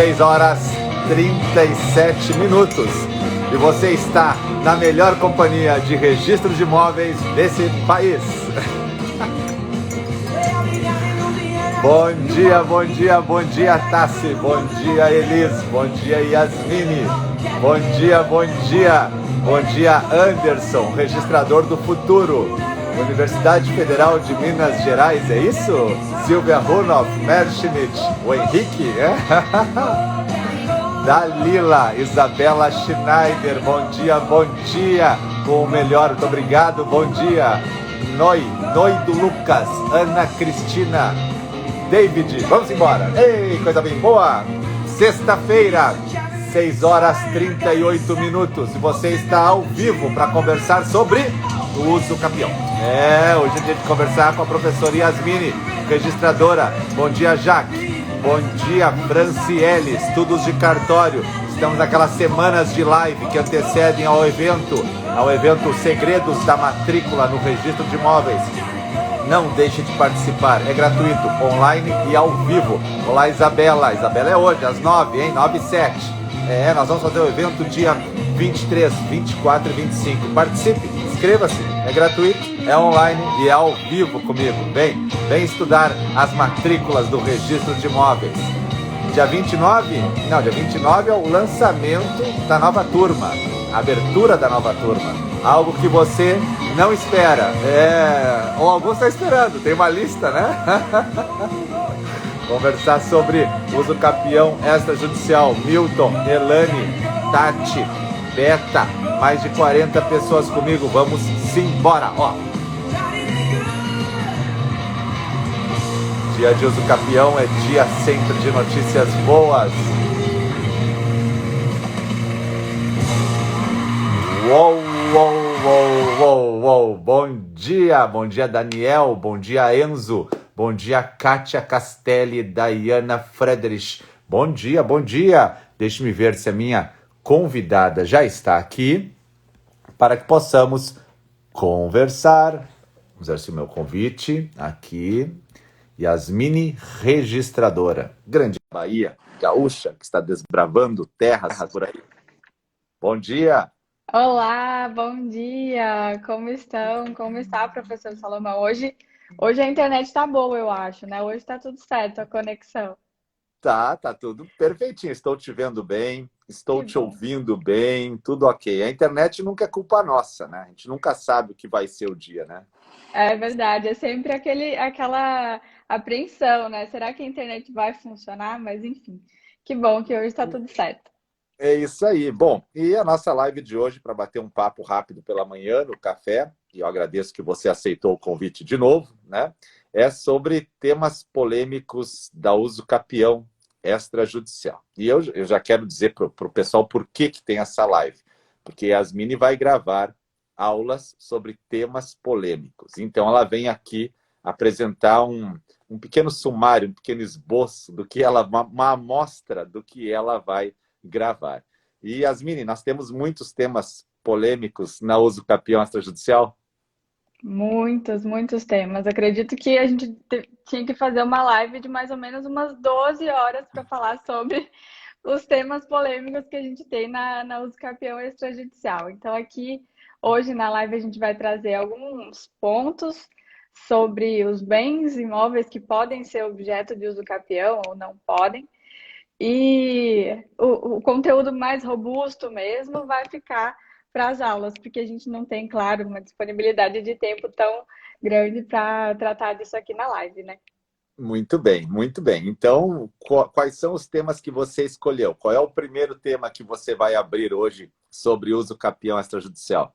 6 horas 37 minutos. E você está na melhor companhia de registro de imóveis desse país. Bom dia, bom dia, bom dia, Tassi. Bom dia, Elis. Bom dia, Yasmine. Bom dia, bom dia. Bom dia, Anderson, registrador do futuro. Universidade Federal de Minas Gerais, é isso? Silvia Runoff, Merschmidt, o Henrique, é? Dalila, Isabela Schneider, bom dia, com o melhor, muito obrigado, bom dia. Noi do Lucas, Ana Cristina, David, vamos embora. Ei, coisa bem boa. Sexta-feira, 6 horas 38 minutos, e você está ao vivo para conversar sobre o uso capião. Hoje é dia de conversar com a professora Yasmine, registradora. Bom dia, Jaque. Bom dia, Franciele, estudos de cartório. Estamos naquelas semanas de live que antecedem ao evento Segredos da Matrícula no Registro de Imóveis. Não deixe de participar, é gratuito, online e ao vivo. Olá, Isabela. Isabela é hoje, às 9, hein? 9 e 7. Nós vamos fazer o evento dia 23, 24 e 25. Participe, inscreva-se, é gratuito, é online e é ao vivo comigo. Vem estudar as matrículas do registro de imóveis. Dia 29? Não, dia 29 é o lançamento da nova turma, a abertura da nova turma. Algo que você não espera. Ou alguns estão esperando, tem uma lista, né? Conversar sobre uso capião extrajudicial. Milton, Elane, Tati, Beta, mais de 40 pessoas comigo. Vamos embora, ó. Dia de uso capião é dia sempre de notícias boas. Uou. Bom dia, Daniel. Bom dia, Enzo. Bom dia, Kátia Castelli, Dayana Friedrich. Bom dia. Deixe-me ver se a minha convidada já está aqui para que possamos conversar. Vamos ver se o meu convite aqui. Yasmine, registradora. Grande Bahia, gaúcha, que está desbravando terras por aí. Bom dia. Olá, bom dia. Como estão? Como está, professor Salomão? Hoje a internet está boa, eu acho, né? Hoje está tudo certo, a conexão. Tá tudo perfeitinho. Estou te vendo bem, estou te ouvindo bem, tudo ok. A internet nunca é culpa nossa, né? A gente nunca sabe o que vai ser o dia, né? É verdade, é sempre aquela apreensão, né? Será que a internet vai funcionar? Mas enfim, que bom que hoje está tudo certo. É isso aí. Bom, e a nossa live de hoje, para bater um papo rápido pela manhã no café, e eu agradeço que você aceitou o convite de novo, né? É sobre temas polêmicos da uso capião extrajudicial. E eu já quero dizer para o pessoal por que tem essa live. Porque a Yasmine vai gravar aulas sobre temas polêmicos. Então, ela vem aqui apresentar um pequeno sumário, um pequeno esboço do que ela, uma amostra do que ela vai gravar. E, Yasmine, nós temos muitos temas polêmicos na uso capião extrajudicial? Muitos temas. Acredito que a gente tinha que fazer uma live de mais ou menos umas 12 horas para falar sobre os temas polêmicos que a gente tem na uso capião extrajudicial. Então, aqui, hoje na live, a gente vai trazer alguns pontos sobre os bens imóveis que podem ser objeto de uso capião ou não podem. E o conteúdo mais robusto mesmo vai ficar para as aulas, porque a gente não tem, claro, uma disponibilidade de tempo tão grande para tratar disso aqui na live, né? Muito bem, muito bem. Então, quais são os temas que você escolheu? Qual é o primeiro tema que você vai abrir hoje sobre uso capião extrajudicial?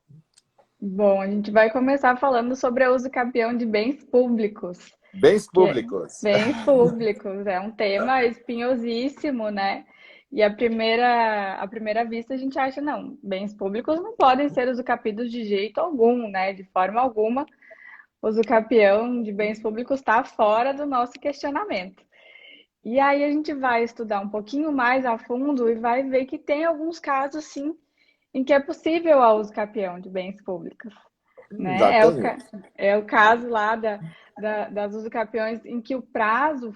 Bom, a gente vai começar falando sobre o uso capião de bens públicos. Bens públicos. Bens públicos, é um tema espinhosíssimo, né? E à primeira vista a gente acha, não, bens públicos não podem ser usucapidos de jeito algum, né? De forma alguma, o usucapião de bens públicos está fora do nosso questionamento. E aí a gente vai estudar um pouquinho mais a fundo e vai ver que tem alguns casos, sim, em que é possível a usucapião de bens públicos, né? Exatamente. É o caso lá das usucapiões em que o prazo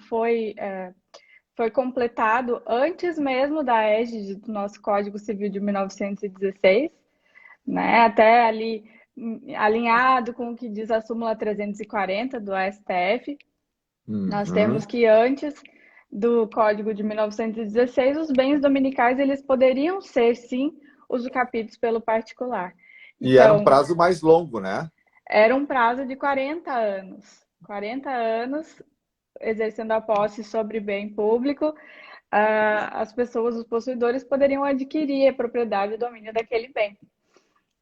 foi completado antes mesmo da égide do nosso Código Civil de 1916, né? Até ali alinhado com o que diz a súmula 340 do STF. Nós Uhum. temos que antes do Código de 1916, os bens dominicais eles poderiam ser, sim, usucapidos pelo particular. E era um Então, prazo mais longo, né? era um prazo de 40 anos. 40 anos exercendo a posse sobre bem público, as pessoas, os possuidores, poderiam adquirir a propriedade e o domínio daquele bem.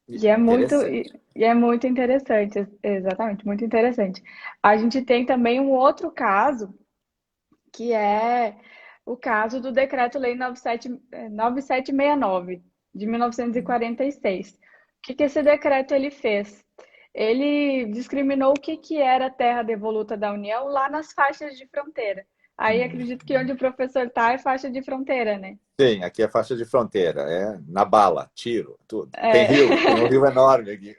Interessante. E é muito interessante, exatamente, muito interessante. A gente tem também um outro caso, que é o caso do Decreto-Lei 9769, de 1946. O que esse decreto ele fez? Ele discriminou o que era terra devoluta da União lá nas faixas de fronteira. Aí acredito que onde o professor está é faixa de fronteira, né? Sim, aqui é faixa de fronteira, é na bala, tiro, tudo. É, Tem um rio enorme aqui.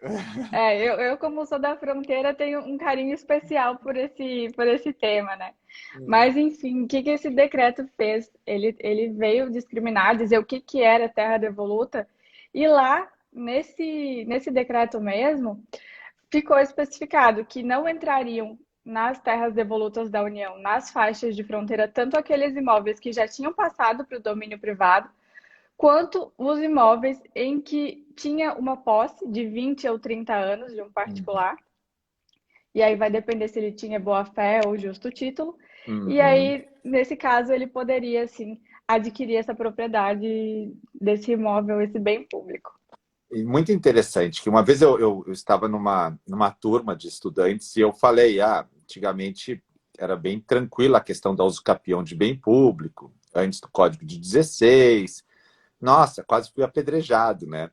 eu, como sou da fronteira, tenho um carinho especial por esse tema, né? Mas, enfim, o que esse decreto fez? Ele veio discriminar, dizer o que era terra devoluta, e lá, nesse decreto mesmo, ficou especificado que não entrariam nas terras devolutas da União, nas faixas de fronteira, tanto aqueles imóveis que já tinham passado para o domínio privado, quanto os imóveis em que tinha uma posse de 20 ou 30 anos de um particular, e aí vai depender se ele tinha boa-fé ou justo título, e Uhum. aí, nesse caso, ele poderia, sim, adquirir essa propriedade desse imóvel, esse bem público. E muito interessante, que uma vez eu estava numa turma de estudantes e eu falei, antigamente era bem tranquila a questão da usucapião de bem público, antes do Código de 16. Nossa, quase fui apedrejado, né?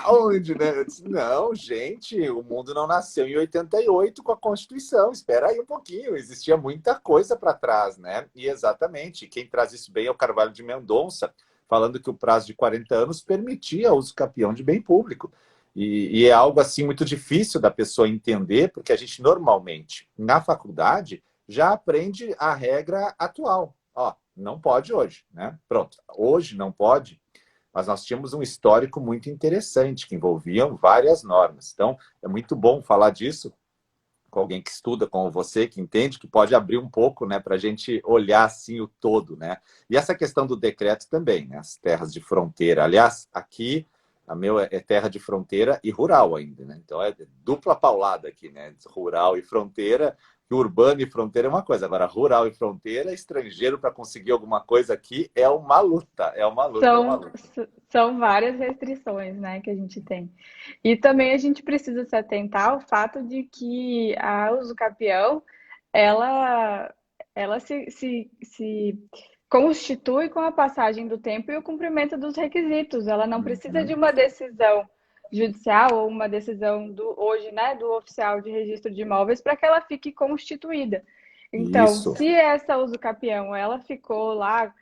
Onde, né? Eu disse, não, gente, o mundo não nasceu em 88 com a Constituição. Espera aí um pouquinho, existia muita coisa para trás, né? E exatamente, quem traz isso bem é o Carvalho de Mendonça, falando que o prazo de 40 anos permitia o uso capião de bem público. E é algo assim muito difícil da pessoa entender, porque a gente normalmente, na faculdade, já aprende a regra atual. Ó, não pode hoje, né? Pronto, hoje não pode, mas nós tínhamos um histórico muito interessante, que envolviam várias normas. Então, é muito bom falar disso com alguém que estuda, como você, que entende, que pode abrir um pouco, né, para a gente olhar assim o todo, né? E essa questão do decreto também, né? As terras de fronteira. Aliás, aqui a meu é terra de fronteira e rural ainda, né? Então é dupla paulada aqui, né? Rural e fronteira, que urbano e fronteira é uma coisa, agora rural e fronteira, estrangeiro para conseguir alguma coisa aqui é uma luta, é uma luta, é uma São, luta. são várias restrições, né, que a gente tem. E também a gente precisa se atentar ao fato de que a usucapião, ela, ela se constitui com a passagem do tempo e o cumprimento dos requisitos. Ela não precisa de Uhum. uma decisão judicial ou uma decisão hoje, né, do oficial de registro de imóveis para que ela fique constituída. Então, Isso. se essa usucapião, ela ficou lá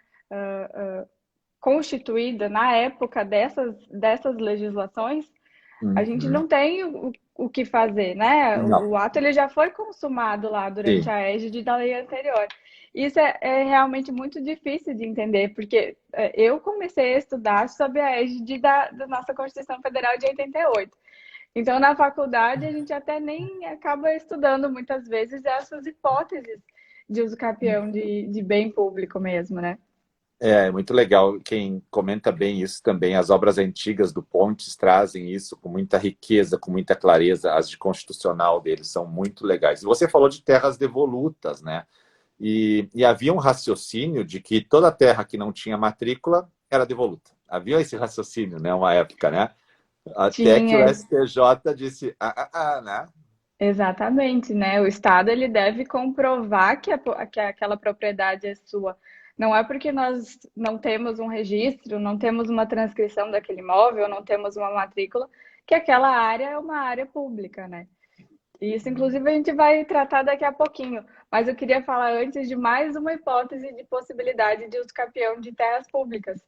constituída na época dessas legislações, a gente Uhum. não tem o que fazer, né? Não. O ato ele já foi consumado lá durante Sim. a égide da lei anterior. Isso é realmente muito difícil de entender, porque eu comecei a estudar sobre a égide da nossa Constituição Federal de 88. Então, na faculdade, a gente até nem acaba estudando muitas vezes essas hipóteses de uso capião de bem público mesmo, né? É muito legal. Quem comenta bem isso também, as obras antigas do Pontes trazem isso com muita riqueza, com muita clareza. As de constitucional deles são muito legais. E você falou de terras devolutas, né? E havia um raciocínio de que toda terra que não tinha matrícula era devoluta. Havia esse raciocínio, né? Uma época, né? Até que o Tinha, STJ disse, né? exatamente, né? O Estado ele deve comprovar que aquela propriedade é sua. Não é porque nós não temos um registro, não temos uma transcrição daquele imóvel, não temos uma matrícula, que aquela área é uma área pública, né? E isso, inclusive, a gente vai tratar daqui a pouquinho. Mas eu queria falar antes de mais uma hipótese de possibilidade de uso capião de terras públicas,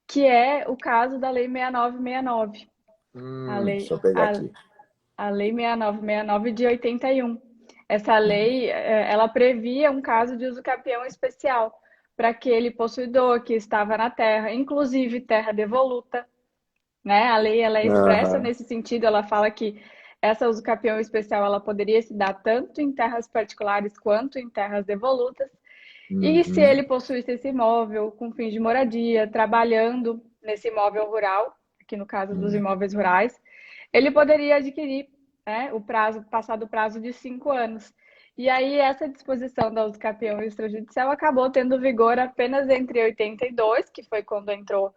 que é o caso da Lei 6969. A lei, Deixa eu pegar a, aqui. a Lei 6969 de 81. Essa lei, ela previa um caso de uso capião especial para aquele possuidor que estava na terra, inclusive terra devoluta, né? A lei ela é expressa Aham. nesse sentido, ela fala que essa usucapião especial ela poderia se dar tanto em terras particulares quanto em terras devolutas. E se Uhum. ele possuísse esse imóvel com fins de moradia, trabalhando nesse imóvel rural, aqui no caso dos Uhum. imóveis rurais, ele poderia adquirir, né, passado o prazo de 5 anos. E aí essa disposição da usucapião extrajudicial acabou tendo vigor apenas entre 82, que foi quando entrou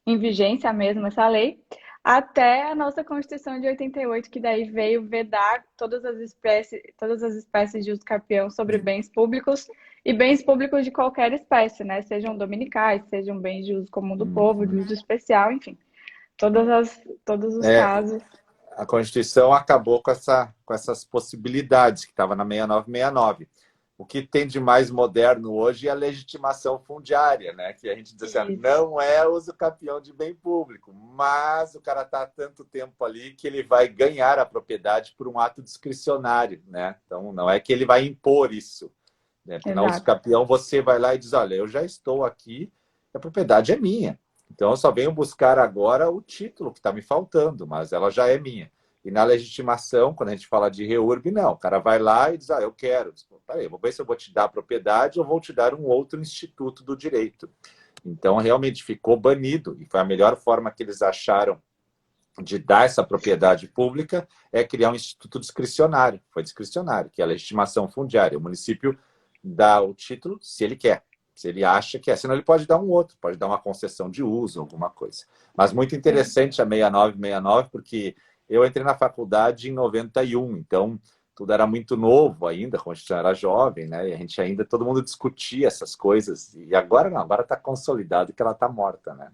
em vigência mesmo essa lei, até a nossa Constituição de 88, que daí veio vedar todas as espécies de uso capião sobre bens públicos e bens públicos de qualquer espécie, né? Sejam dominicais, sejam bens de uso comum do povo, de Uhum. uso especial, enfim, todos os É, casos. a Constituição acabou com essas possibilidades que estava na 6969. O que tem de mais moderno hoje é a legitimação fundiária, né? Que a gente diz assim, Isso, não é uso capião de bem público, mas o cara está há tanto tempo ali que ele vai ganhar a propriedade por um ato discricionário, né? Então, não é que ele vai impor isso, né? Porque na uso exato. capião você vai lá e diz, olha, eu já estou aqui, a propriedade é minha. Então, eu só venho buscar agora o título que está me faltando, mas ela já é minha. E na legitimação, quando a gente fala de reurb, não. O cara vai lá e diz, eu quero. Peraí, vou ver se eu vou te dar a propriedade ou vou te dar um outro instituto do direito. Então, realmente ficou banido. E foi a melhor forma que eles acharam de dar essa propriedade pública é criar um instituto discricionário. Foi discricionário, que é a legitimação fundiária. O município dá o título se ele quer. Se ele acha que é, senão ele pode dar um outro, pode dar uma concessão de uso, alguma coisa. Mas muito Sim. interessante a 6969, porque eu entrei na faculdade em 91, então tudo era muito novo ainda, a Constituição era jovem, né? E a gente ainda, todo mundo discutia essas coisas. E agora não, agora está consolidado que ela está morta, né?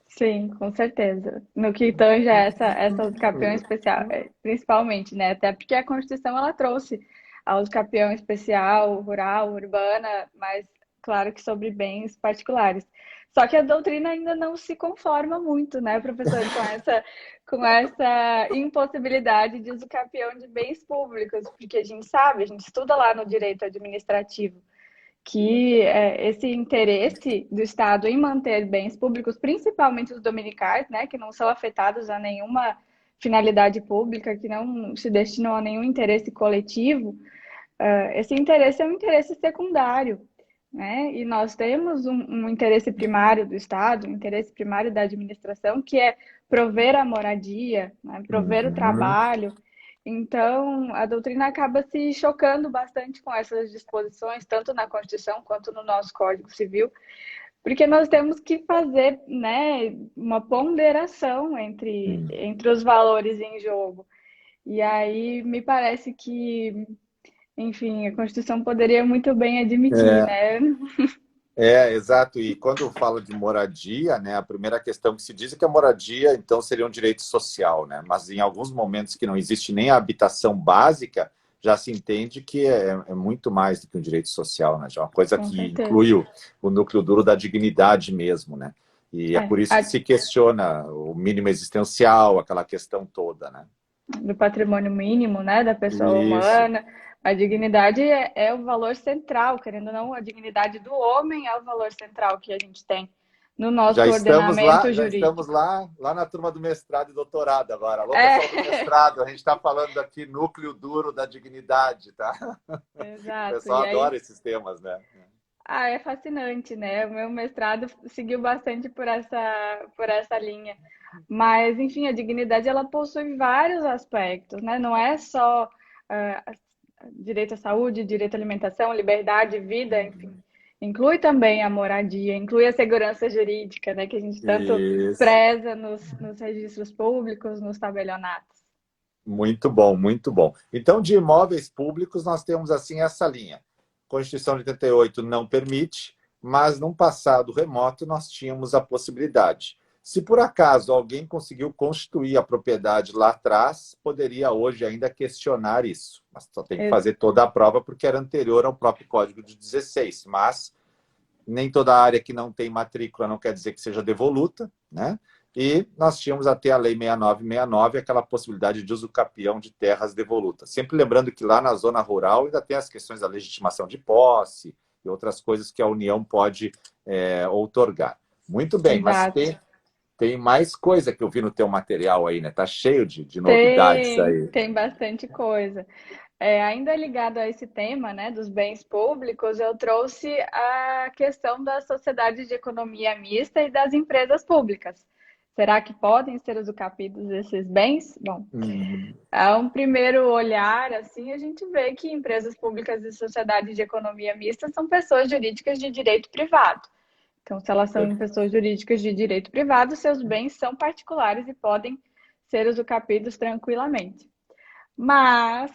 Sim, com certeza. No que tange a essa usucapião especial, principalmente, né? Até porque a Constituição ela trouxe a usucapião especial, rural, urbana, mas claro que sobre bens particulares. Só que a doutrina ainda não se conforma muito, né, professor, com essa impossibilidade de usucapião de bens públicos, porque a gente sabe, a gente estuda lá no direito administrativo que esse interesse do Estado em manter bens públicos, principalmente os dominicais, né, que não são afetados a nenhuma finalidade pública, que não se destinam a nenhum interesse coletivo, esse interesse é um interesse secundário, né? E nós temos um interesse primário do Estado, um interesse primário da administração, que é prover a moradia, né? Prover o Uhum. trabalho. Então, a doutrina acaba se chocando bastante com essas disposições, tanto na Constituição quanto no nosso Código Civil, porque nós temos que fazer, né, uma ponderação entre os valores em jogo. E aí me parece que, enfim, a Constituição poderia muito bem admitir, É, né? exato. E quando fala de moradia, né, a primeira questão que se diz é que a moradia, então, seria um direito social, né? Mas em alguns momentos que não existe nem a habitação básica, já se entende que é muito mais do que um direito social, né? Já é uma coisa Com que certeza. inclui o núcleo duro da dignidade mesmo, né? E é É, por isso que se questiona o mínimo existencial, aquela questão toda, né? do patrimônio mínimo, né, da pessoa Isso. humana. A dignidade é o valor central, querendo ou não, a dignidade do homem é o valor central que a gente tem no nosso ordenamento Já estamos jurídico. lá na turma do mestrado e doutorado agora. Alô, É, pessoal do mestrado, a gente está falando aqui núcleo duro da dignidade, tá? O exato. pessoal E adora aí, esses temas, né? é fascinante, né? O meu mestrado seguiu bastante por essa linha. Mas, enfim, a dignidade ela possui vários aspectos, né? Não é só ah, direito à saúde, direito à alimentação, liberdade, vida, enfim. Inclui também a moradia, inclui a segurança jurídica, né? Que a gente tanto Isso. preza nos registros públicos, nos tabelionatos. Muito bom, muito bom. Então, de imóveis públicos, nós temos assim essa linha. Constituição de 88 não permite, mas num passado remoto nós tínhamos a possibilidade. Se por acaso alguém conseguiu constituir a propriedade lá atrás, poderia hoje ainda questionar isso. Mas só tem que Ex- fazer toda a prova porque era anterior ao próprio Código de 16. Mas nem toda área que não tem matrícula não quer dizer que seja devoluta, né? E nós tínhamos até a Lei 6969, aquela possibilidade de uso capião de terras devolutas. Sempre lembrando que lá na zona rural ainda tem as questões da legitimação de posse e outras coisas que a União pode outorgar. Muito bem, mas Exato. tem mais coisa que eu vi no teu material aí, né? Tá cheio de novidades Tem, aí. tem bastante coisa. Ainda ligado a esse tema, né, dos bens públicos, eu trouxe a questão da sociedade de economia mista e das empresas públicas. Será que podem ser usucapidos esses bens? Bom, Uhum. a um primeiro olhar, assim, a gente vê que empresas públicas e sociedade de economia mista são pessoas jurídicas de direito privado. Então, se elas são pessoas jurídicas de direito privado, seus bens são particulares e podem ser usucapidos tranquilamente. Mas,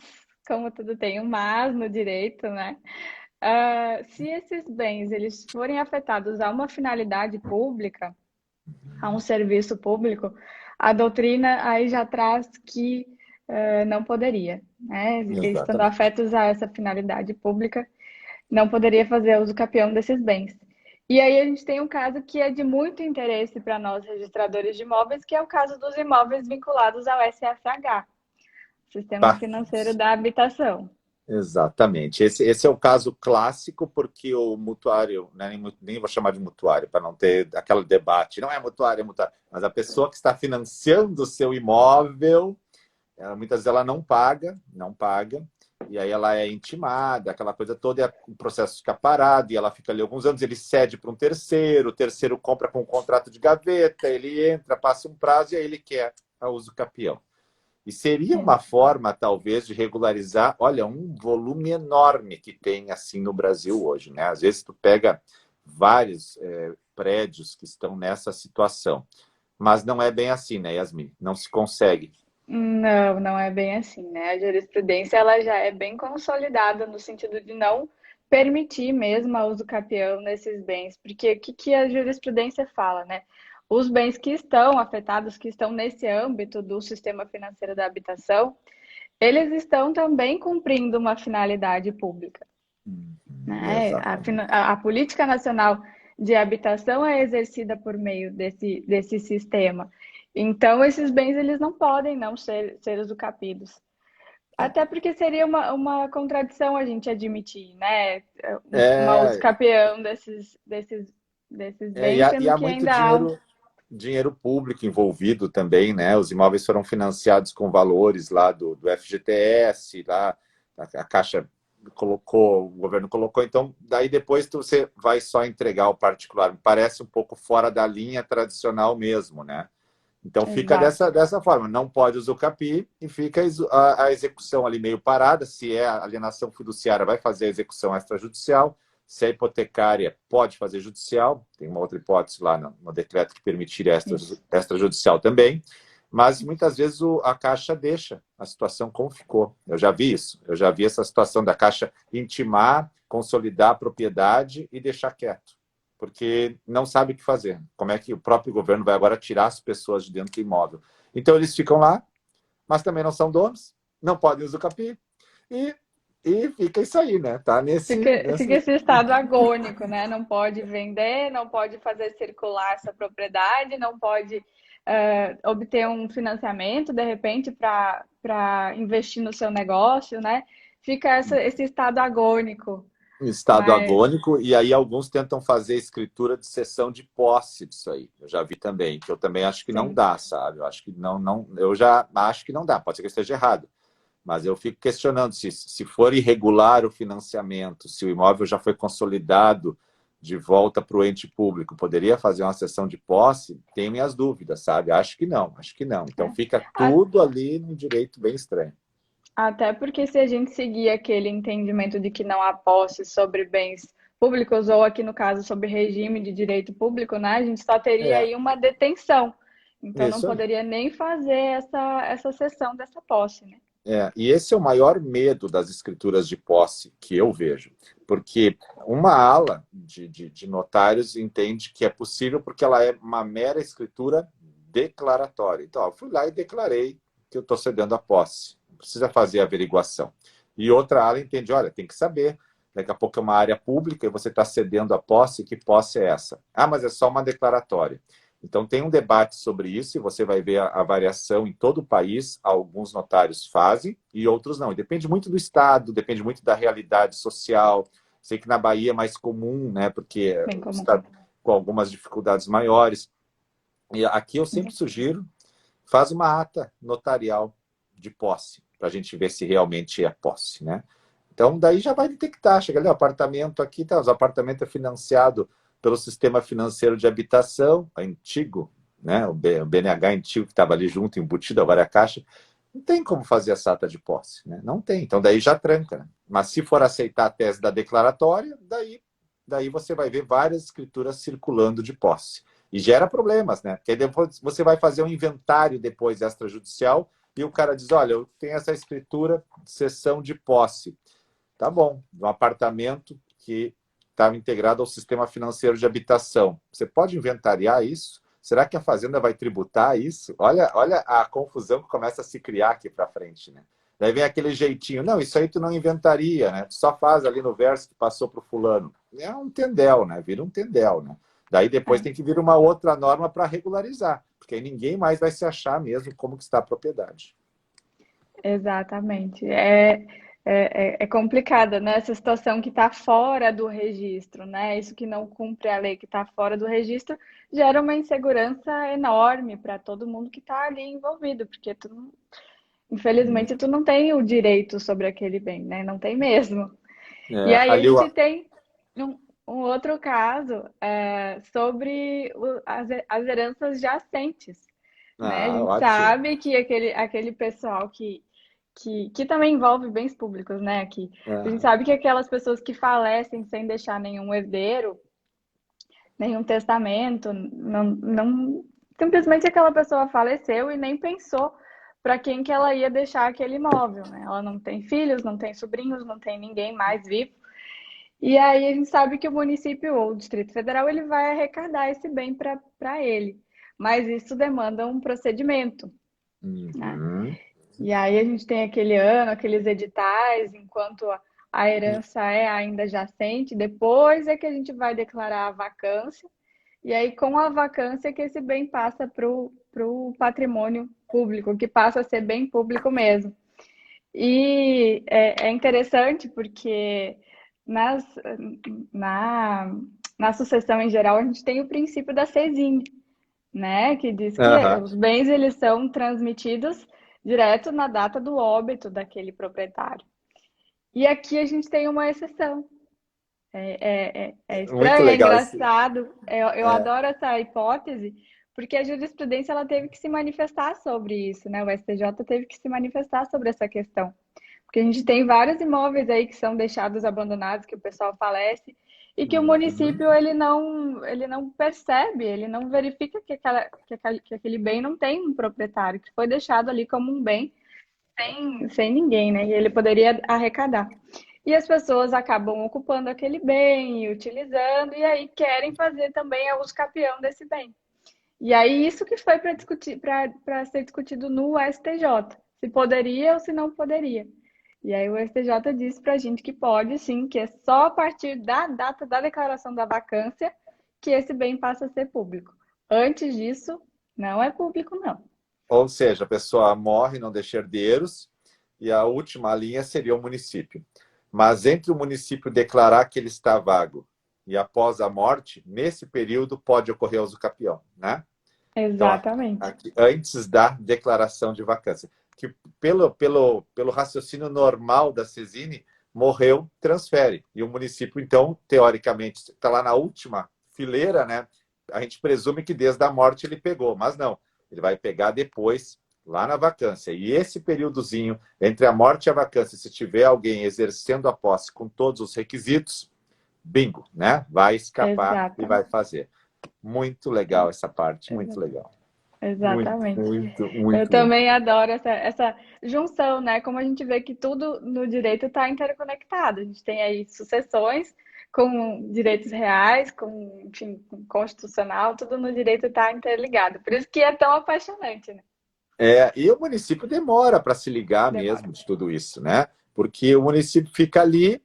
como tudo tem um mas no direito, né? Se esses bens eles forem afetados a uma finalidade pública, a um serviço público, a doutrina aí já traz que não poderia, né? Estando Exatamente. afetos a essa finalidade pública, não poderia fazer uso capião desses bens. E aí a gente tem um caso que é de muito interesse para nós registradores de imóveis, que é o caso dos imóveis vinculados ao SFH, Sistema Tá. Financeiro da Habitação. Exatamente. Esse é o caso clássico, porque o mutuário, né, nem vou chamar de mutuário, para não ter aquele debate, não é mutuário, é mutuário, mas a pessoa que está financiando o seu imóvel, muitas vezes ela não paga, e aí ela é intimada, aquela coisa toda, e o processo fica parado, e ela fica ali alguns anos, ele cede para um terceiro, o terceiro compra com um contrato de gaveta, ele entra, passa um prazo, e aí ele quer a uso capião. E seria uma forma, talvez, de regularizar, olha, um volume enorme que tem assim no Brasil hoje, né? Às vezes tu pega vários prédios que estão nessa situação, mas não é bem assim, né, Yasmin? Não se consegue. Não, não é bem assim, né? A jurisprudência ela já é bem consolidada no sentido de não permitir mesmo a uso capião nesses bens, porque o que a jurisprudência fala, né? Os bens que estão afetados, que estão nesse âmbito do sistema financeiro da habitação, eles estão também cumprindo uma finalidade pública, né? Exatamente. A política nacional de habitação é exercida por meio desse sistema. Então, esses bens eles não podem não ser usucapidos. Até porque seria uma contradição a gente admitir, né? Uma É, usucapião desses bens, e sendo há que muito ainda há. dinheiro público envolvido também, né? Os imóveis foram financiados com valores lá do FGTS, lá a Caixa colocou, o governo colocou, então daí depois você vai só entregar ao particular. Parece um pouco fora da linha tradicional mesmo, né? Então fica Exato. dessa forma, não pode usucapiar e fica a execução ali meio parada. Se é alienação fiduciária, vai fazer a execução extrajudicial. Se é hipotecária, pode fazer judicial. Tem uma outra hipótese lá no decreto que permitiria Isso. extrajudicial também. Mas muitas vezes a Caixa deixa a situação como ficou. Eu já vi isso. Eu já vi essa situação da Caixa intimar, consolidar a propriedade e deixar quieto, porque não sabe o que fazer. Como é que o próprio governo vai agora tirar as pessoas de dentro do imóvel? Então eles ficam lá, mas também não são donos, não podem usucapiar, e, e fica isso aí, né? Tá Fica esse estado agônico, né? Não pode vender, não pode fazer circular essa propriedade, não pode obter um financiamento, de repente, para investir no seu negócio, né? Fica esse estado agônico. estado Mas, agônico, e aí alguns tentam fazer escritura de cessão de posse disso aí. Eu já vi também, que eu também acho que não sim, dá, sabe? Eu acho que não, eu já acho que não dá, pode ser que eu esteja errado. Mas eu fico questionando se for irregular o financiamento, se o imóvel já foi consolidado de volta para o ente público, poderia fazer uma cessão de posse? Tenho minhas dúvidas, sabe? Acho que não, acho que não. Então é. fica tudo ali no direito bem estranho. Até porque se a gente seguir aquele entendimento de que não há posse sobre bens públicos, ou aqui no caso sobre regime de direito público, né, a gente só teria É, aí uma detenção. Então não isso aí. poderia nem fazer essa cessão dessa posse, né? E esse é o maior medo das escrituras de posse que eu vejo, porque uma ala de notários entende que é possível porque ela é uma mera escritura declaratória. Então, ó, eu fui lá e declarei que eu estou cedendo a posse, não precisa fazer averiguação. E outra ala entende, olha, tem que saber, daqui a pouco é uma área pública e você está cedendo a posse, que posse é essa? Ah, mas é só uma declaratória. Então, tem um debate sobre isso e você vai ver a variação em todo o país. Alguns notários fazem e outros não. E depende muito do estado, depende muito da realidade social. Sei que na Bahia é mais comum, né? Porque Bem comum. está com algumas dificuldades maiores. E aqui eu sempre sugiro, faz uma ata notarial de posse, para a gente ver se realmente é posse, né? Então, daí já vai detectar. Chega ali, o apartamento aqui, tá, os apartamentos é financiado pelo Sistema Financeiro de Habitação, antigo, né? O BNH antigo, que estava ali junto, embutido, agora é a Caixa. Não tem como fazer essa ata de posse, né? Não tem. Então, daí já tranca, né? Mas se for aceitar a tese da declaratória, daí você vai ver várias escrituras circulando de posse. E gera problemas, né? Porque aí depois você vai fazer um inventário depois extrajudicial e o cara diz, olha, eu tenho essa escritura de cessão de posse. Tá bom, um apartamento que está integrado ao sistema financeiro de habitação. Você pode inventariar isso? Será que a Fazenda vai tributar isso? Olha a confusão que começa a se criar aqui para frente, né? Daí vem aquele jeitinho, não, isso aí tu não inventaria, né? Tu só faz ali no verso que passou para o fulano. É um tendel, né? Vira um tendel, né? Daí depois tem que vir uma outra norma para regularizar, porque aí ninguém mais vai se achar mesmo como que está a propriedade. Exatamente. É complicada, né? Essa situação que está fora do registro, né? Isso que não cumpre a lei que está fora do registro gera uma insegurança enorme para todo mundo que está ali envolvido, porque infelizmente tu não tem o direito sobre aquele bem, né? Não tem mesmo. E aí a Ali o... gente tem um, um outro caso sobre as heranças jacentes, né? A Ah, gente ótimo. sabe que aquele pessoal que também envolve bens públicos, né? A gente Ah, sabe que aquelas pessoas que falecem sem deixar nenhum herdeiro, nenhum testamento, simplesmente aquela pessoa faleceu e nem pensou para quem que ela ia deixar aquele imóvel, né? Ela não tem filhos, não tem sobrinhos, não tem ninguém mais vivo. E aí a gente sabe que o município ou o Distrito Federal ele vai arrecadar esse bem para ele, mas isso demanda um procedimento, né? uhum. E aí a gente tem aquele ano, aqueles editais, enquanto a herança é ainda jacente, depois é que a gente vai declarar a vacância, e aí com a vacância que esse bem passa para o patrimônio público, que passa a ser bem público mesmo. E é interessante porque nas, na, na sucessão em geral a gente tem o princípio da sesine, né? Que diz que Aham. os bens eles são transmitidos direto na data do óbito daquele proprietário. E aqui a gente tem uma exceção. É Muito estranho, é legal esse. engraçado. Eu É, adoro essa hipótese, porque a jurisprudência ela teve que se manifestar sobre isso, né? O STJ teve que se manifestar sobre essa questão. Porque a gente tem vários imóveis aí que são deixados abandonados, que o pessoal falece, e que o uhum. município ele não percebe, ele não verifica que aquele bem não tem um proprietário, que foi deixado ali como um bem sem ninguém, né? E ele poderia arrecadar. E as pessoas acabam ocupando aquele bem e utilizando, e aí querem fazer também a uso capião desse bem. E aí isso que foi para discutir, para ser discutido no STJ, se poderia ou se não poderia. E aí o STJ disse para a gente que pode, sim, que é só a partir da data da declaração da vacância que esse bem passa a ser público. Antes disso, não é público, não. Ou seja, a pessoa morre, não deixa herdeiros, e a última linha seria o município. Mas entre o município declarar que ele está vago e após a morte, nesse período pode ocorrer o uso capião, né? Então, Exatamente. antes da declaração de vacância. Que pelo raciocínio normal da Cesine, morreu, transfere. E o município, então, teoricamente, está lá na última fileira, né? A gente presume que desde a morte ele pegou, mas não. Ele vai pegar depois, lá na vacância. E esse períodozinho entre a morte e a vacância, se tiver alguém exercendo a posse com todos os requisitos, bingo, né? Vai escapar e vai Exatamente. fazer. Muito legal essa parte, muito legal. Muito, Exatamente. muito, Eu muito legal. também adoro essa junção, né? Como a gente vê que tudo no direito está interconectado. A gente tem aí sucessões com direitos reais, com, enfim, com constitucional, tudo no direito está interligado. Por isso que é tão apaixonante, né? E o município demora para se ligar Demora. mesmo de tudo isso, né? Porque o município fica ali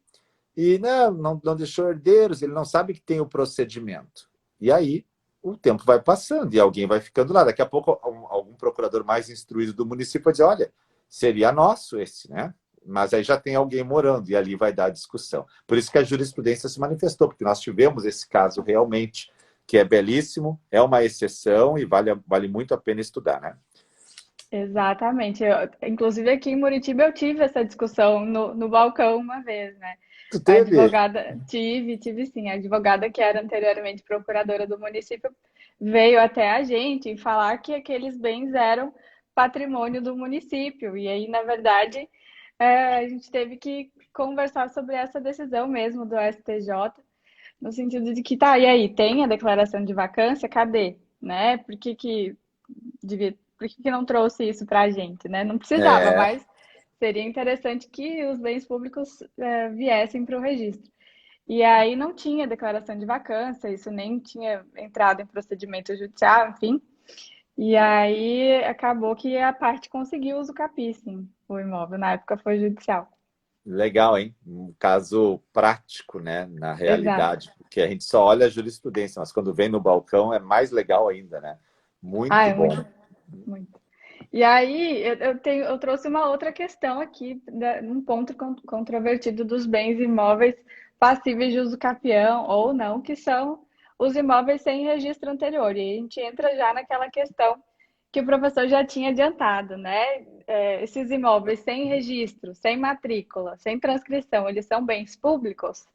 e não deixou herdeiros, ele não sabe que tem o procedimento. E aí o tempo vai passando e alguém vai ficando lá. Daqui a pouco algum procurador mais instruído do município vai dizer, olha, seria nosso esse, né? mas aí já tem alguém morando e ali vai dar a discussão. Por isso que a jurisprudência se manifestou, porque nós tivemos esse caso realmente, que é belíssimo, é uma exceção e vale muito a pena estudar, né? Exatamente. Inclusive aqui em Muritiba eu tive essa discussão no balcão uma vez, né? Tu A teve? advogada, tive sim, a advogada que era anteriormente procuradora do município veio até a gente falar que aqueles bens eram patrimônio do município. E aí, na verdade, a gente teve que conversar sobre essa decisão mesmo do STJ, no sentido de que, tá, e aí, tem a declaração de vacância? Cadê? Né? Por que que não trouxe isso para a gente, né? Não precisava, É, mas seria interessante que os bens públicos viessem para o registro. E aí não tinha declaração de vacância, isso nem tinha entrado em procedimento judicial, enfim. E aí acabou que a parte conseguiu usucapião, sim, o imóvel. Na época foi judicial. legal, hein? Um caso prático, né? Na Exato. realidade, porque a gente só olha a jurisprudência, mas quando vem no balcão é mais legal ainda, né? Ah, Muito é bom. muito, muito. E aí eu trouxe uma outra questão aqui, um ponto controvertido dos bens imóveis passíveis de uso capião ou não, que são os imóveis sem registro anterior. E aí a gente entra já naquela questão que o professor já tinha adiantado, né? Esses imóveis sem registro, sem matrícula, sem transcrição, eles são bens públicos?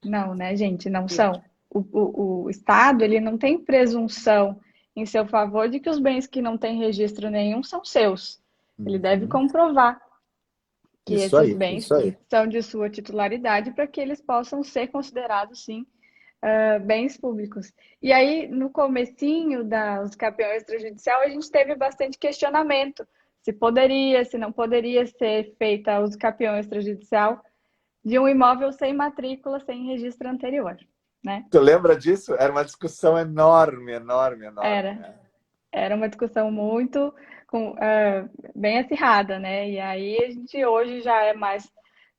Não, né, gente? Não são. O Estado, ele não tem presunção em seu favor de que os bens que não têm registro nenhum são seus. Ele deve Uhum. comprovar que Isso esses aí, bens isso aí. são de sua titularidade para que eles possam ser considerados, sim, bens públicos. E aí, no comecinho da usucapião extrajudicial, a gente teve bastante questionamento se poderia, se não poderia ser feita a usucapião extrajudicial de um imóvel sem matrícula, sem registro anterior, né? Tu lembra disso? Era uma discussão enorme, enorme, enorme, Era, né? era uma discussão muito bem acirrada, né? E aí a gente hoje já é mais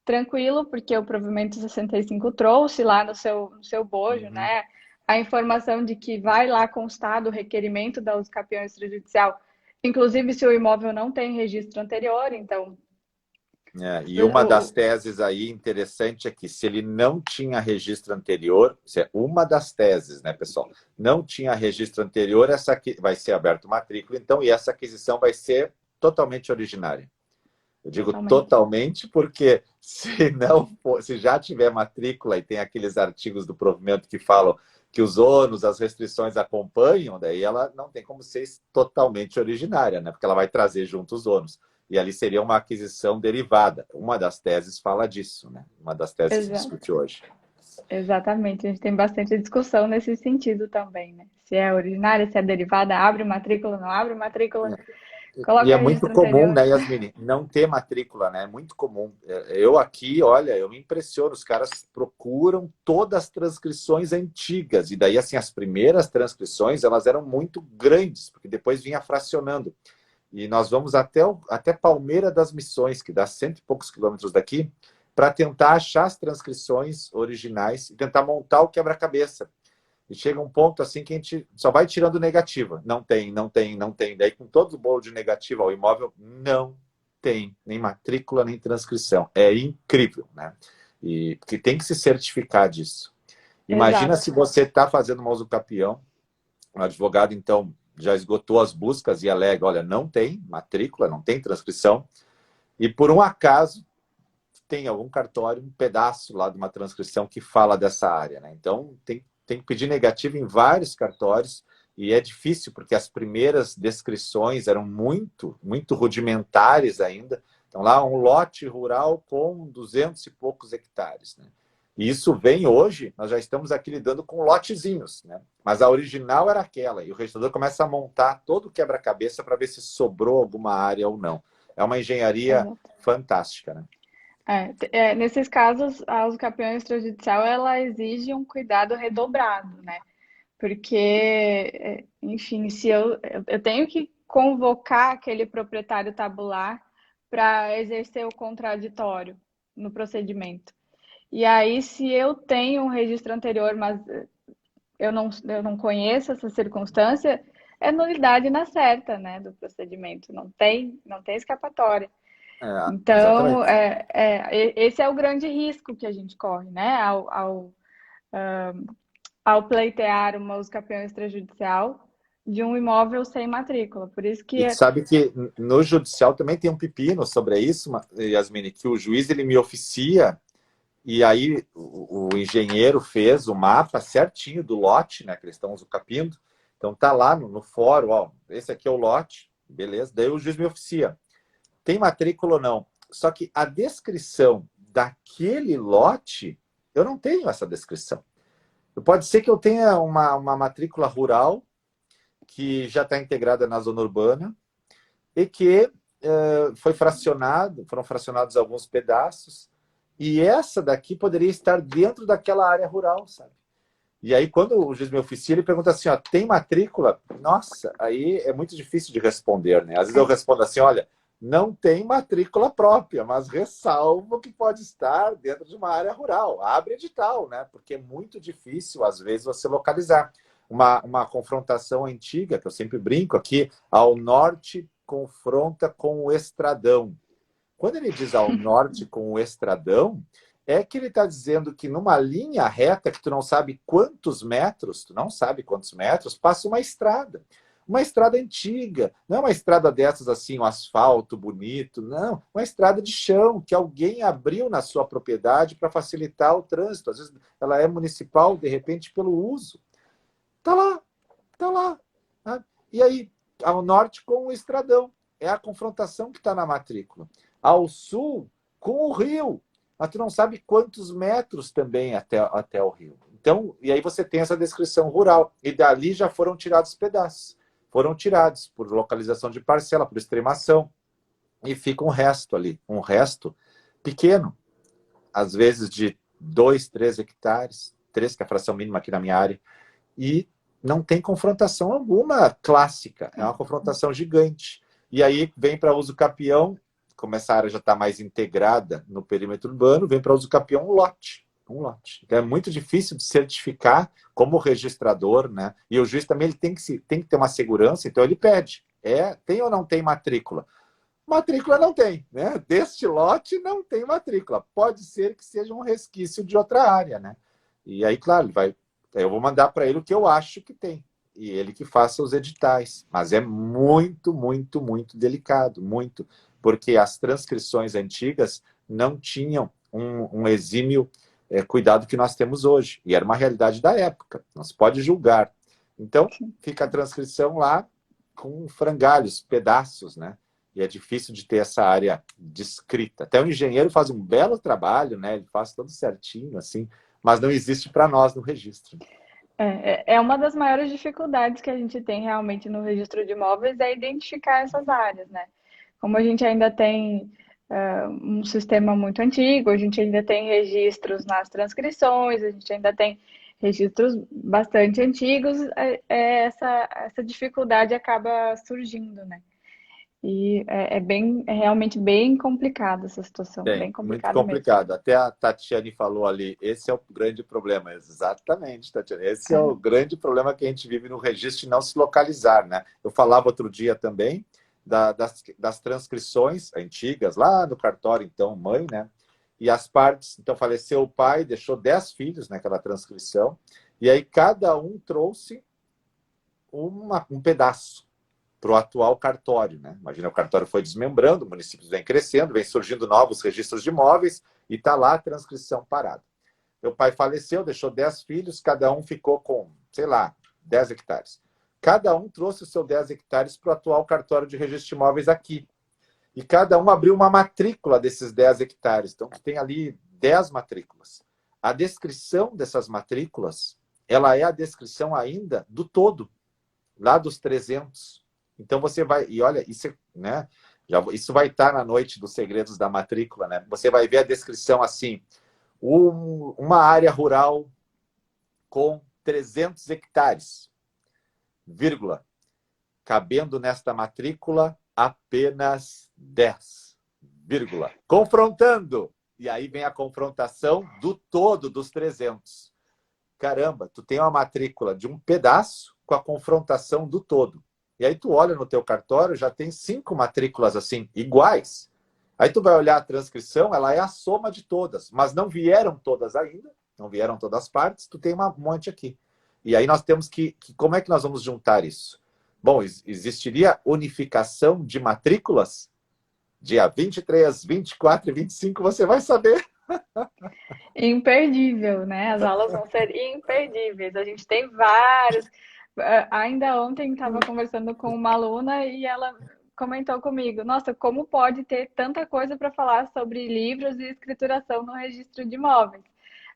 tranquilo, porque o provimento 65 trouxe lá no seu bojo, Uhum. né? A informação de que vai lá constar do requerimento da usucapião extrajudicial, inclusive se o imóvel não tem registro anterior, então É, e o, uma das o, teses aí interessante é que se ele não tinha registro anterior, isso é uma das teses, né, pessoal? Não tinha registro anterior, essa aqui vai ser aberto matrícula, então, e essa aquisição vai ser totalmente originária. Eu digo totalmente. totalmente porque se não for, se já tiver matrícula e tem aqueles artigos do provimento que falam que os ônus, as restrições acompanham, daí ela não tem como ser totalmente originária, né? Porque ela vai trazer junto os ônus. E ali seria uma aquisição derivada. Uma das teses fala disso, né? Uma das teses que se Exato. discute hoje. Exatamente, a gente tem bastante discussão nesse sentido também, né? Se é originária, se é derivada, abre matrícula, não abre matrícula, E é coloca muito registro comum, anterior. né, Yasmini, não ter matrícula, né? É muito comum. Eu aqui, olha, eu me impressiono, os caras procuram todas as transcrições antigas, e daí, assim, as primeiras transcrições, elas eram muito grandes, porque depois vinha fracionando. E nós vamos até Palmeira das Missões, que dá cento e poucos quilômetros daqui, para tentar achar as transcrições originais e tentar montar o quebra-cabeça. E chega um ponto assim que a gente só vai tirando negativa. Não tem, não tem, não tem. Daí, com todo o bolo de negativa ao imóvel, não tem nem matrícula, nem transcrição. É incrível, né? E porque tem que se certificar disso. Imagina Exato. se você está fazendo uma usucapião, o advogado, então, já esgotou as buscas e alega, olha, não tem matrícula, não tem transcrição, e por um acaso tem algum cartório, um pedaço lá de uma transcrição que fala dessa área, né? Então, tem que pedir negativo em vários cartórios, e é difícil, porque as primeiras descrições eram muito rudimentares ainda. Então, lá, um lote rural com 200 e poucos hectares, né? E isso vem hoje, nós já estamos aqui lidando com lotezinhos, né? Mas a original era aquela, e o registrador começa a montar todo o quebra-cabeça para ver se sobrou alguma área ou não. É uma engenharia Exato. fantástica, né? Nesses casos, a usucapião extrajudicial, ela exige um cuidado redobrado, né? Porque, enfim, se eu tenho que convocar aquele proprietário tabular para exercer o contraditório no procedimento. E aí, se eu tenho um registro anterior, mas eu não conheço essa circunstância, é nulidade na certa, né, do procedimento. Não tem escapatória. Então, exatamente. esse é o grande risco que a gente corre, né? Ao pleitear uma usucapião extrajudicial de um imóvel sem matrícula. Por isso que E tu sabe que no judicial também tem um pepino sobre isso, Yasmine, que o juiz ele me oficia e aí o engenheiro fez o mapa certinho do lote, né, que eles estão usucapindo. Então tá lá no fórum, ó, esse aqui é o lote, beleza? Daí o juiz me oficia. Tem matrícula ou não? Só que a descrição daquele lote, eu não tenho essa descrição. Pode ser que eu tenha uma matrícula rural que já está integrada na zona urbana e que foram fracionados alguns pedaços e essa daqui poderia estar dentro daquela área rural, sabe? E aí, quando o juiz me oficia, ele pergunta assim, ó, tem matrícula? Nossa, aí é muito difícil de responder, né? Às vezes eu respondo assim, olha, não tem matrícula própria, mas ressalvo que pode estar dentro de uma área rural. Abre edital, né? Porque é muito difícil, às vezes, você localizar. Uma confrontação antiga, que eu sempre brinco aqui, ao norte confronta com o Estradão. Quando ele diz ao norte com o Estradão, é que ele está dizendo que numa linha reta, que tu não sabe quantos metros, passa uma estrada. Uma estrada antiga, não é uma estrada dessas assim, um asfalto bonito, não. Uma estrada de chão, que alguém abriu na sua propriedade para facilitar o trânsito. Às vezes ela é municipal, de repente, pelo uso. Tá lá, tá lá. Né? E aí, ao norte com o Estradão. É a confrontação que está na matrícula. Ao sul, com o rio. Mas tu não sabe quantos metros também até o rio. Então, e aí você tem essa descrição rural. E dali já foram tirados pedaços. Foram tirados por localização de parcela, por extremação. E fica um resto ali. Um resto pequeno. Às vezes de 2, 3 hectares. 3, que é a fração mínima aqui na minha área. E não tem confrontação alguma clássica. É uma confrontação gigante. E aí vem para uso capião, como essa área já está mais integrada no perímetro urbano, vem para uso capião um lote. Um lote. Então é muito difícil de certificar como registrador, né? E o juiz também ele tem que ter uma segurança, então ele pede. Tem ou não tem matrícula? Matrícula não tem, né? Deste lote não tem matrícula. Pode ser que seja um resquício de outra área, né? E aí, claro, eu vou mandar para ele o que eu acho que tem. E ele que faça os editais. Mas é muito, muito, muito delicado. Muito. Porque as transcrições antigas não tinham um exímio cuidado que nós temos hoje. E era uma realidade da época. Não se pode julgar. Então, fica a transcrição lá com frangalhos, pedaços, né? E é difícil de ter essa área descrita. Até o engenheiro faz um belo trabalho, né? Ele faz tudo certinho, assim, mas não existe para nós no registro. É uma das maiores dificuldades que a gente tem realmente no registro de imóveis é identificar essas áreas, né? Como a gente ainda tem um sistema muito antigo, a gente ainda tem registros nas transcrições, a gente ainda tem registros bastante antigos, essa dificuldade acaba surgindo, né? E é realmente bem complicada essa situação, Bem, bem muito complicada mesmo. complicado. Até a Tatiane falou ali, esse é o grande problema. Exatamente, Tatiane. Esse é É. o grande problema que a gente vive no registro de não se localizar, né? Eu falava outro dia também das transcrições antigas, lá no cartório, então, mãe, né? E as partes, então faleceu o pai, deixou 10 filhos naquela transcrição, e aí cada um trouxe um pedaço para o atual cartório, né? Imagina, o cartório foi desmembrando, o município vem crescendo, vem surgindo novos registros de imóveis e está lá a transcrição parada. Meu pai faleceu, deixou 10 filhos, cada um ficou com, sei lá, 10 hectares. Cada um trouxe os seus 10 hectares para o atual cartório de registro de imóveis aqui. E cada um abriu uma matrícula desses 10 hectares. Então, tem ali 10 matrículas. A descrição dessas matrículas, ela é a descrição ainda do todo, lá dos 300. Então você vai, e olha, isso, né, isso vai estar na noite dos segredos da matrícula, né? Você vai ver a descrição assim, uma área rural com 300 hectares, vírgula, cabendo nesta matrícula apenas 10, vírgula, confrontando. E aí vem a confrontação do todo dos 300. Caramba, tu tem uma matrícula de um pedaço com a confrontação do todo. E aí tu olha no teu cartório, já tem 5 matrículas assim, iguais. Aí tu vai olhar a transcrição, ela é a soma de todas, mas não vieram todas ainda, não vieram todas as partes, tu tem um monte aqui. E aí nós temos como é que nós vamos juntar isso? Bom, existiria unificação de matrículas? Dia 23, 24 e 25, você vai saber. Imperdível, né? As aulas vão ser imperdíveis. A gente tem vários. Ainda ontem estava conversando com uma aluna e ela comentou comigo: Nossa, como pode ter tanta coisa para falar sobre livros e escrituração no registro de imóveis?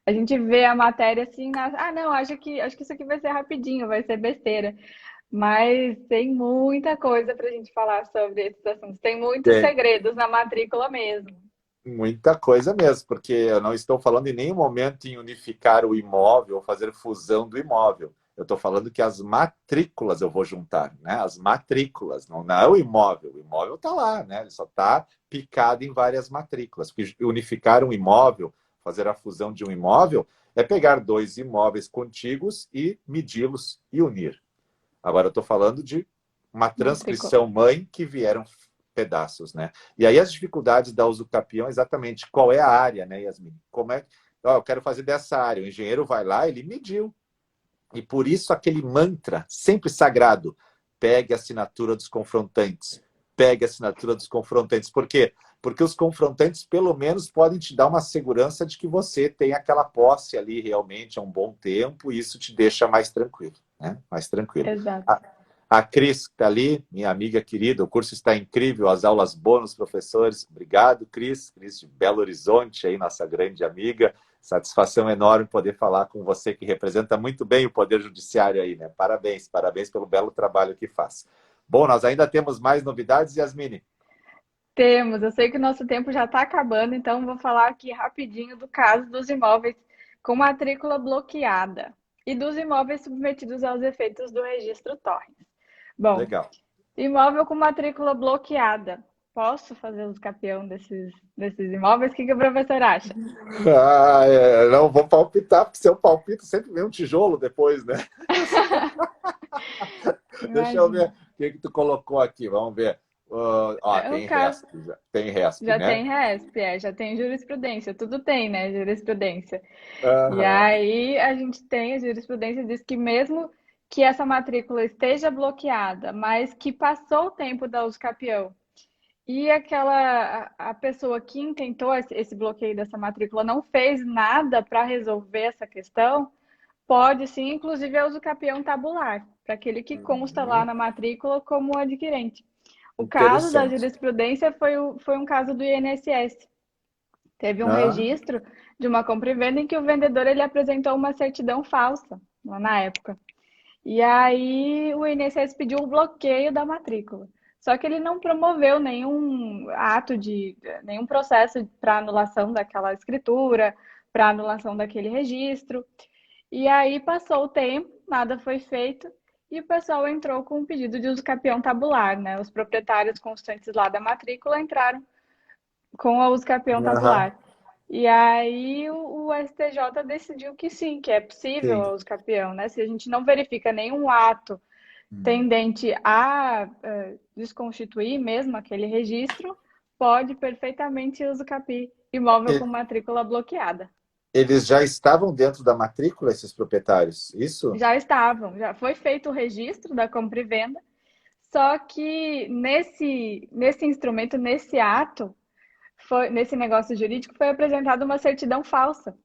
A gente vê a matéria assim, não, acho que isso aqui vai ser rapidinho, vai ser besteira. Mas tem muita coisa para a gente falar sobre esses assuntos. Tem muitos Tem segredos na matrícula mesmo. muita coisa mesmo, porque eu não estou falando em nenhum momento em unificar o imóvel ou fazer fusão do imóvel. Eu estou falando que as matrículas eu vou juntar, né? As matrículas, não é o imóvel. O imóvel está lá, né? Ele só está picado em várias matrículas. Porque unificar um imóvel, fazer a fusão de um imóvel, é pegar dois imóveis contíguos e medi-los e unir. Agora eu estou falando de uma Matrícula. transcrição mãe que vieram pedaços, né? E aí as dificuldades da usucapião, exatamente qual é a área, né, Yasmin? Como é? Eu quero fazer dessa área. O engenheiro vai lá, ele mediu. E por isso aquele mantra sempre sagrado: pegue a assinatura dos confrontantes. Pegue a assinatura dos confrontantes. Por quê? Porque os confrontantes, pelo menos, podem te dar uma segurança de que você tem aquela posse ali realmente há um bom tempo, e isso te deixa mais tranquilo, né? Mais tranquilo. Exato. A Cris, que está ali, minha amiga querida, o curso está incrível, as aulas bônus, professores. Obrigado, Cris. Cris de Belo Horizonte, aí, nossa grande amiga. Satisfação enorme poder falar com você, que representa muito bem o Poder Judiciário aí, né? Parabéns, parabéns pelo belo trabalho que faz. Bom, nós ainda temos mais novidades, Yasmine? Temos. Eu sei que o nosso tempo já está acabando, então vou falar aqui rapidinho do caso dos imóveis com matrícula bloqueada e dos imóveis submetidos aos efeitos do registro Torres. Bom, Legal. imóvel com matrícula bloqueada. Posso fazer os capião desses imóveis? O que o professor acha? Não vou palpitar, porque se eu palpito sempre vem um tijolo depois, né? Deixa eu ver Imagina. o que tu colocou aqui, vamos ver. É o Tem caso. RESP, tem RESP, Já né? tem RESP, já tem jurisprudência, tudo tem, né? Jurisprudência. E Aham. aí a gente tem, a jurisprudência diz que mesmo que essa matrícula esteja bloqueada, mas que passou o tempo da usucapião e a pessoa que intentou esse bloqueio dessa matrícula não fez nada para resolver essa questão, pode sim, inclusive, a usucapião tabular, para aquele que consta lá Uhum. na matrícula como adquirente. O caso da Interessante. jurisprudência foi um caso do INSS. Teve um Ah, registro de uma compra e venda em que o vendedor ele apresentou uma certidão falsa lá na época. E aí o INSS pediu o bloqueio da matrícula. Só que ele não promoveu nenhum nenhum processo para anulação daquela escritura, para anulação daquele registro. E aí passou o tempo, nada foi feito, e o pessoal entrou com um pedido de uso capião tabular, né? Os proprietários constantes lá da matrícula entraram com a uso capião aham, tabular. E aí o STJ decidiu que sim, que é possível sim. a uso capião, né? Se a gente não verifica nenhum ato Hum. tendente a desconstituir mesmo aquele registro, pode perfeitamente uso capi imóvel com E- matrícula bloqueada. Eles já estavam dentro da matrícula, esses proprietários? Isso? Já estavam, já foi feito o registro da compra e venda, só que nesse instrumento, nesse ato, nesse negócio jurídico, foi apresentada uma certidão falsa.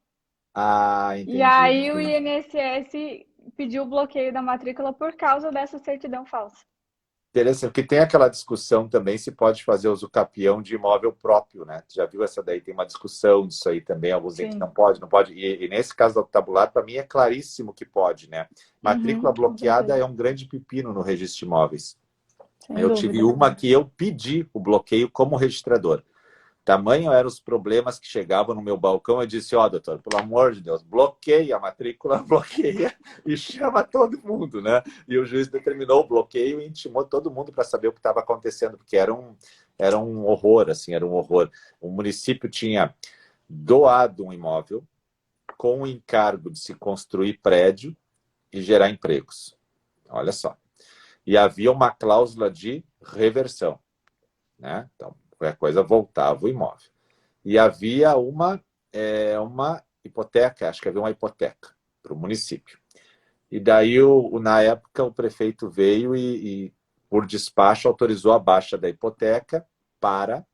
Ah, E entendi, aí o entendi. INSS pediu o bloqueio da matrícula por causa dessa certidão falsa. Interessante, porque tem aquela discussão também se pode fazer uso capião de imóvel próprio, né? Tu já viu essa daí? Tem uma discussão disso aí também, alguns dizem que não Sim. pode, não pode. E nesse caso do tabular, para mim é claríssimo que pode, né? Matrícula Uhum, com bloqueada certeza. é um grande pepino no registro de imóveis. Sem Eu tive dúvida. uma que eu pedi o bloqueio como registrador. Tamanho eram os problemas que chegavam no meu balcão. Eu disse: Ó, doutor, pelo amor de Deus, bloqueia a matrícula, bloqueia e chama todo mundo, né? E o juiz determinou o bloqueio e intimou todo mundo para saber o que estava acontecendo, porque era um horror, assim, era um horror. O município tinha doado um imóvel com o encargo de se construir prédio e gerar empregos. Olha só. E havia uma cláusula de reversão, né? Então, qualquer coisa, voltava o imóvel. E havia uma hipoteca, acho que havia uma hipoteca para o município. E daí, na época, o prefeito veio e, por despacho, autorizou a baixa da hipoteca para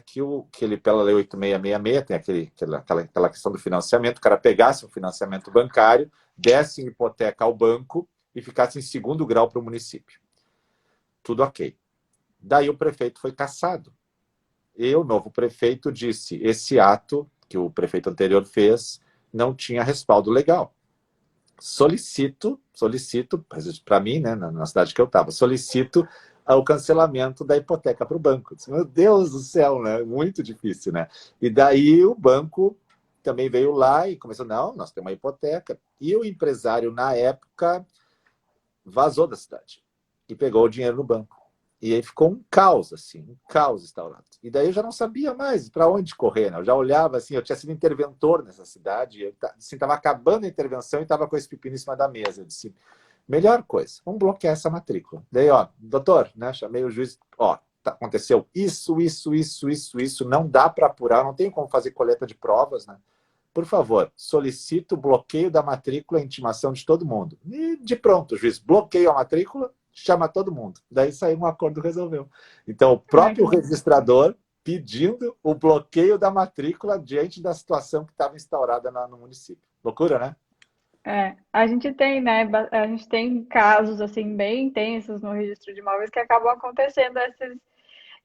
que ele, pela Lei 8666, tem aquela questão do financiamento, o cara pegasse um financiamento bancário, desse hipoteca ao banco e ficasse em segundo grau para o município. Tudo ok. Daí o prefeito foi cassado. E o novo prefeito disse, esse ato que o prefeito anterior fez não tinha respaldo legal. Solicito, para mim, né, na cidade que eu estava, solicito o cancelamento da hipoteca para o banco. Meu Deus do céu, né? Muito difícil, né? E daí o banco também veio lá e começou, não, nós temos uma hipoteca. E o empresário, na época, vazou da cidade e pegou o dinheiro no banco. E aí ficou um caos, assim, um caos instaurado. E daí eu já não sabia mais para onde correr, né? Eu já olhava assim, eu tinha sido interventor nessa cidade, eu estava acabando a intervenção e estava com esse pepino em cima da mesa. Eu disse, melhor coisa, vamos bloquear essa matrícula. Daí, ó, doutor, né, chamei o juiz, ó, aconteceu isso, não dá para apurar, não tem como fazer coleta de provas, né? Por favor, solicito o bloqueio da matrícula e intimação de todo mundo. E de pronto, o juiz bloqueia a matrícula, chama todo mundo. Daí saiu um acordo, resolveu. Então, o próprio registrador pedindo o bloqueio da matrícula diante da situação que estava instaurada no município. Loucura, né? A gente tem, né, a gente tem casos, assim, bem intensos no registro de imóveis que acabam acontecendo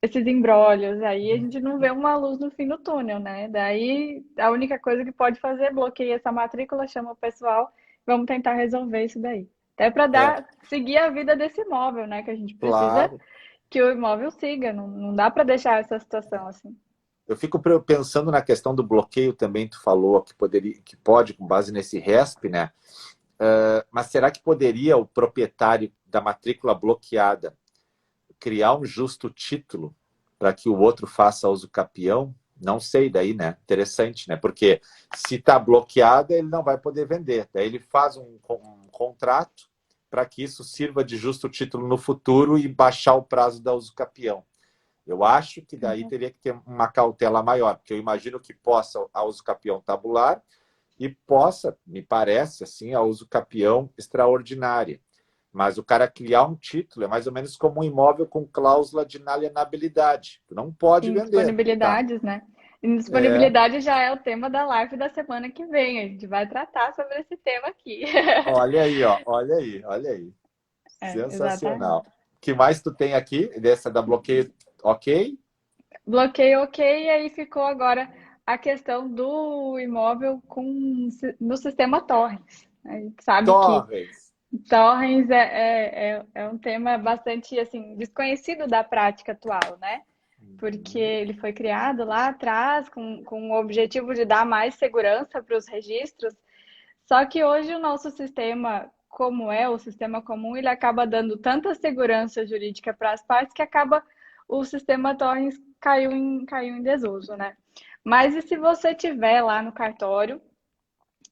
esses imbróglios. Aí a gente não vê uma luz no fim do túnel, né? Daí a única coisa que pode fazer é bloquear essa matrícula, chama o pessoal, vamos tentar resolver isso daí. Até para seguir a vida desse imóvel, né? Que a gente precisa Claro. que o imóvel siga, não dá para deixar essa situação assim. Eu fico pensando na questão do bloqueio também, tu falou que pode, com base nesse RESP, né? Mas será que poderia o proprietário da matrícula bloqueada criar um justo título para que o outro faça uso capião? Não sei, daí, né? Interessante, né? Porque se está bloqueada, ele não vai poder vender. Daí ele faz um contrato para que isso sirva de justo título no futuro e baixar o prazo da uso capião. Eu acho que daí teria que ter uma cautela maior, porque eu imagino que possa a uso capião tabular e possa, me parece, assim, a uso capião extraordinária. Mas o cara criar um título é mais ou menos como um imóvel com cláusula de inalienabilidade. Tu não pode vender. Tá? Indisponibilidades, né? Indisponibilidade já é o tema da live da semana que vem. A gente vai tratar sobre esse tema aqui. Olha aí, ó. Olha aí, olha aí. Sensacional. Exatamente. O que mais tu tem aqui? Dessa da bloqueio, ok? Bloqueio ok, e aí ficou agora a questão do imóvel no sistema Torrens. A gente sabe que Torres. Torrens é um tema bastante assim, desconhecido da prática atual, né? Porque ele foi criado lá atrás com o objetivo de dar mais segurança para os registros. Só que hoje o nosso sistema, como é o sistema comum, ele acaba dando tanta segurança jurídica para as partes que acaba o sistema Torrens caiu em desuso, né? Mas e se você tiver lá no cartório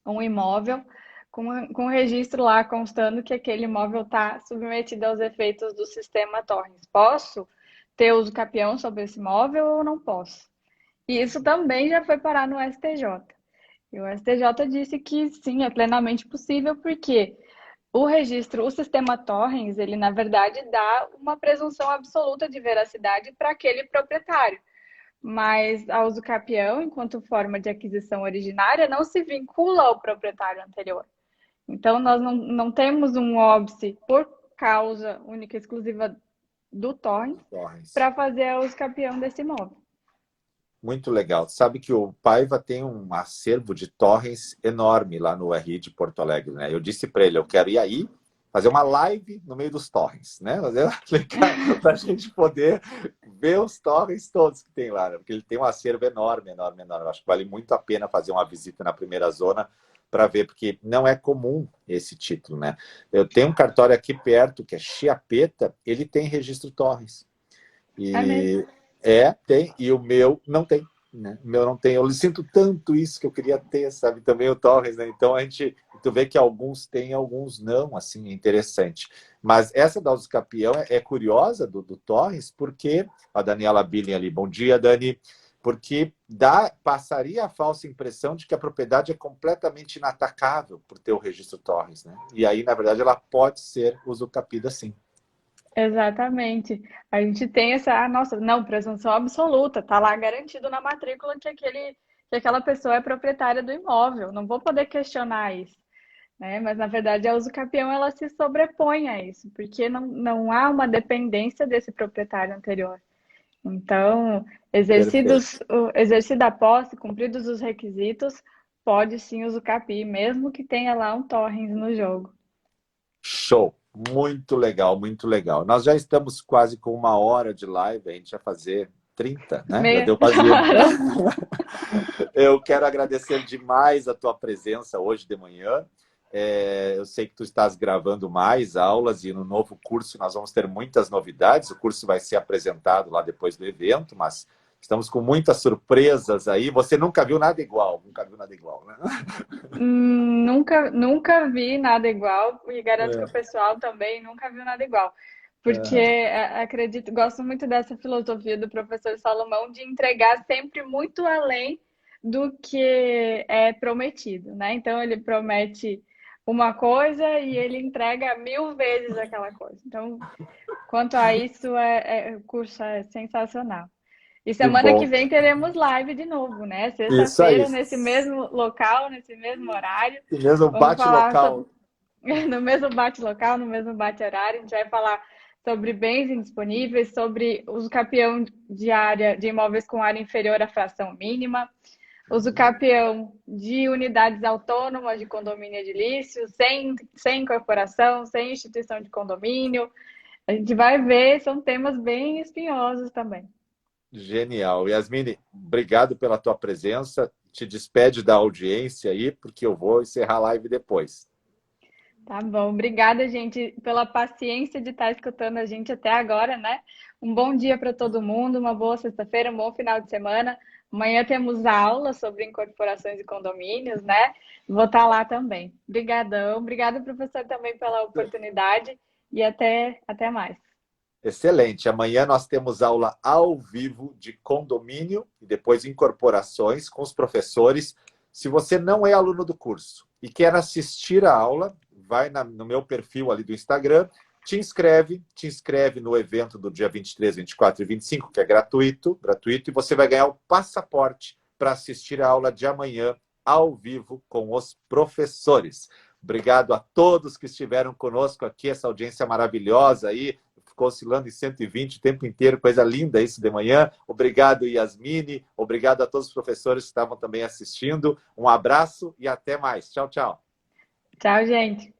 um imóvel com registro lá constando que aquele imóvel está submetido aos efeitos do sistema Torrens? Posso ter uso capião sobre esse imóvel ou não posso? E isso também já foi parar no STJ. E o STJ disse que sim, é plenamente possível, porque o sistema Torrens, ele na verdade dá uma presunção absoluta de veracidade para aquele proprietário. Mas a uso capião, enquanto forma de aquisição originária, não se vincula ao proprietário anterior. Então, nós não temos um óbice por causa única e exclusiva do Torrens para fazer a uso capião desse imóvel. Muito legal. Sabe que o Paiva tem um acervo de torrens enorme lá no RI de Porto Alegre, né? Eu disse para ele, eu quero ir aí fazer uma live no meio dos torrens, né? Fazer para a gente poder ver os torrens todos que tem lá, né? Porque ele tem um acervo enorme, enorme, enorme. Eu acho que vale muito a pena fazer uma visita na primeira zona para ver, porque não é comum esse título, né? Eu tenho um cartório aqui perto, que é Chiapeta, ele tem registro torrens. É mesmo? Tem, e o meu não tem. né? O meu não tem. Eu sinto tanto isso que eu queria ter, sabe? Também o Torres, né? Então tu vê que alguns têm, alguns não, assim, é interessante. Mas essa da Usucapião é curiosa do Torres, porque a Daniela Billing ali, bom dia, Dani, porque passaria a falsa impressão de que a propriedade é completamente inatacável por ter o registro Torres, né? E aí, na verdade, ela pode ser usucapida, sim. Exatamente. A gente tem nossa, não, presunção absoluta, tá lá garantido na matrícula que aquela pessoa é proprietária do imóvel. Não vou poder questionar isso, né? Mas na verdade a usucapião ela se sobrepõe a isso, porque não há uma dependência desse proprietário anterior. Então, Perfeito. exercida a posse, cumpridos os requisitos, pode sim usucapiar, mesmo que tenha lá um torrens no jogo. Show! Muito legal, muito legal. Nós já estamos quase com 1 hora de live, a gente vai fazer 30, né? Já deu quase um. Eu quero agradecer demais a tua presença hoje de manhã. Eu sei que tu estás gravando mais aulas e no novo curso nós vamos ter muitas novidades. O curso vai ser apresentado lá depois do evento, mas estamos com muitas surpresas aí. Você nunca viu nada igual, nunca viu nada igual, né? Nunca vi nada igual e garanto que o É, pessoal também nunca viu nada igual. Porque é, acredito, gosto muito dessa filosofia do professor Salomão de entregar sempre muito além do que é prometido, né? Então ele promete uma coisa e ele entrega 1000 vezes aquela coisa. Então, quanto a isso, o curso é sensacional. E que semana que bom. vem teremos live de novo, né? Isso aí. Sexta-feira, nesse mesmo local, nesse mesmo horário. E mesmo Vamos bate falar local. sobre, no mesmo bate-local, no mesmo bate-horário. A gente vai falar sobre bens indisponíveis, sobre uso capião de área de imóveis com área inferior à fração mínima, uso capião de unidades autônomas de condomínio edilício, sem incorporação, sem instituição de condomínio. A gente vai ver, são temas bem espinhosos também. Genial. Yasmine, obrigado pela tua presença. Te despede da audiência aí, porque eu vou encerrar a live depois. Tá bom, obrigada, gente, pela paciência de estar escutando a gente até agora, né? Um bom dia para todo mundo, uma boa sexta-feira, um bom final de semana. Amanhã temos aula sobre incorporações e condomínios, né? Vou estar lá também. Obrigadão, obrigada, professor, também pela oportunidade e até mais. Excelente. Amanhã nós temos aula ao vivo de condomínio e depois incorporações com os professores. Se você não é aluno do curso e quer assistir a aula, vai no meu perfil ali do Instagram, te inscreve no evento do dia 23, 24 e 25, que é gratuito, e você vai ganhar o passaporte para assistir a aula de amanhã ao vivo com os professores. Obrigado a todos que estiveram conosco aqui, essa audiência maravilhosa aí, ficou oscilando em 120 o tempo inteiro, coisa linda isso de manhã. Obrigado, Yasmine, obrigado a todos os professores que estavam também assistindo. Um abraço e até mais. Tchau, tchau. Tchau, gente.